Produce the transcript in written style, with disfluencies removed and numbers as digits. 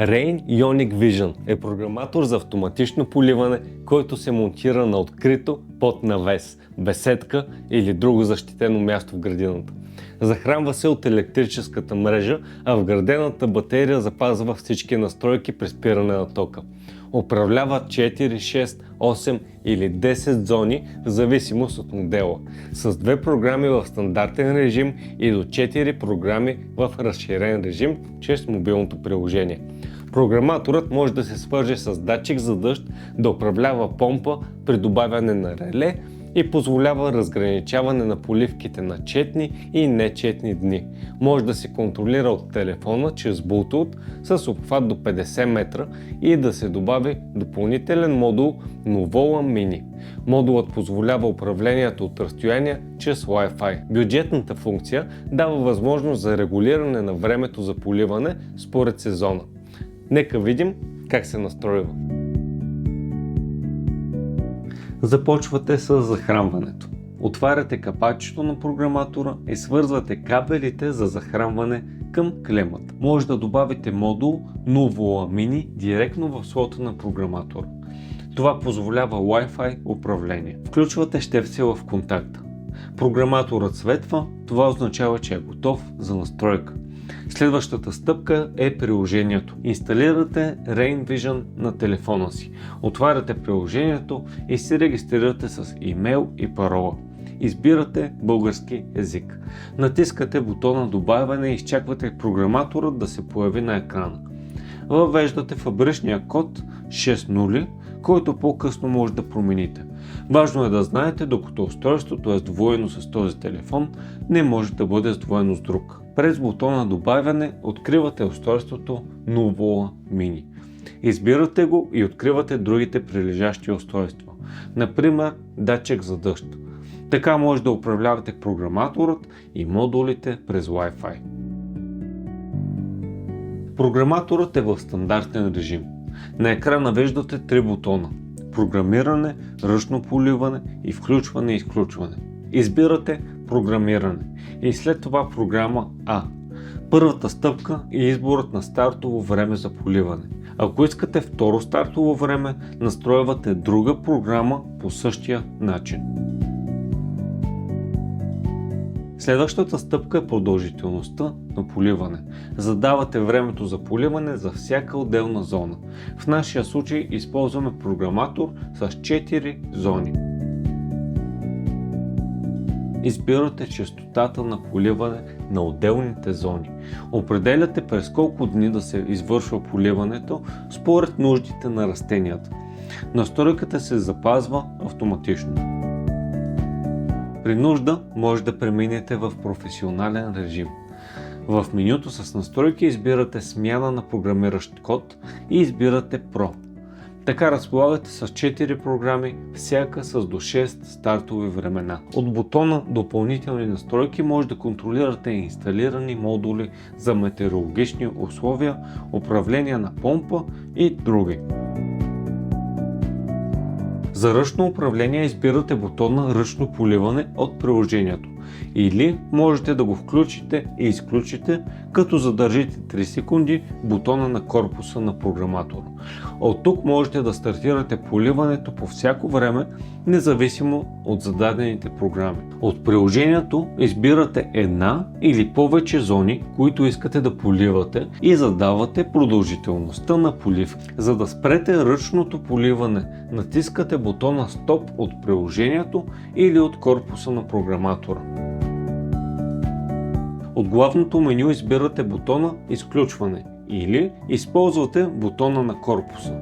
Rain Ionic Vision е програматор за автоматично поливане, който се монтира на открито под навес, беседка или друго защитено място в градината. Захранва се от електрическата мрежа, а вградената батерия запазва всички настройки при спиране на тока. Управлява 4, 6, 8 или 10 зони в зависимост от модела, с 2 програми в стандартен режим и до 4 програми в разширен режим чрез мобилното приложение. Програматорът може да се свърже с датчик за дъжд, да управлява помпа при добавяне на реле и позволява разграничаване на поливките на четни и нечетни дни. Може да се контролира от телефона чрез Bluetooth с обхват до 50 метра и да се добави допълнителен модул Nuvola Mini. Модулът позволява управлението от разстояние чрез Wi-Fi. Бюджетната функция дава възможност за регулиране на времето за поливане според сезона. Нека видим как се настройва. Започвате с захранването. Отваряте капачето на програматора и свързвате кабелите за захранване към клемата. Може да добавите модул Nuvola Mini директно в слота на програматора. Това позволява Wi-Fi управление. Включвате щепсела в контакта. Програматорът светва, това означава, че е готов за настройка. Следващата стъпка е приложението. Инсталирате Rain Vision на телефона си. Отваряте приложението и се регистрирате с имейл и парола. Избирате български език. Натискате бутона добавяне и изчаквате програматорът да се появи на екрана. Въвеждате фабричния код 60, който по-късно може да промените. Важно е да знаете, докато устройството е сдвоено с този телефон, не може да бъде сдвоено с друг. През бутона добавяне откривате устройството Nuvola Mini. Избирате го и откривате другите прилежащи устройства. Например, датчик за дъжд. Така може да управлявате програматорът и модулите през Wi-Fi. Програматорът е в стандартен режим. На екрана виждате 3 бутона: програмиране, ръчно поливане и включване и изключване. Избирате програмиране и след това програма А. Първата стъпка е изборът на стартово време за поливане. Ако искате второ стартово време, настройвате друга програма по същия начин. Следващата стъпка е продължителността на поливане. Задавате времето за поливане за всяка отделна зона. В нашия случай използваме програматор с 4 зони. Избирате честотата на поливане на отделните зони. Определяте през колко дни да се извършва поливането според нуждите на растенията. Настройката се запазва автоматично. При нужда може да преминете в професионален режим. В менюто с настройки избирате смяна на програмиращ код и избирате Pro. Така разполагате с 4 програми, всяка с до 6 стартови времена. От бутона допълнителни настройки може да контролирате инсталирани модули за метеорологични условия, управление на помпа и други. За ръчно управление избирате бутона Ръчно поливане от приложението или можете да го включите и изключите, като задържите 3 секунди бутона на корпуса на програматора. От тук можете да стартирате поливането по всяко време, независимо от зададените програми. От приложението избирате една или повече зони, които искате да поливате и задавате продължителността на полив. За да спрете ръчното поливане, натискате бутона Стоп от приложението или от корпуса на програматора. От главното меню избирате бутона Изключване или използвате бутона на корпуса.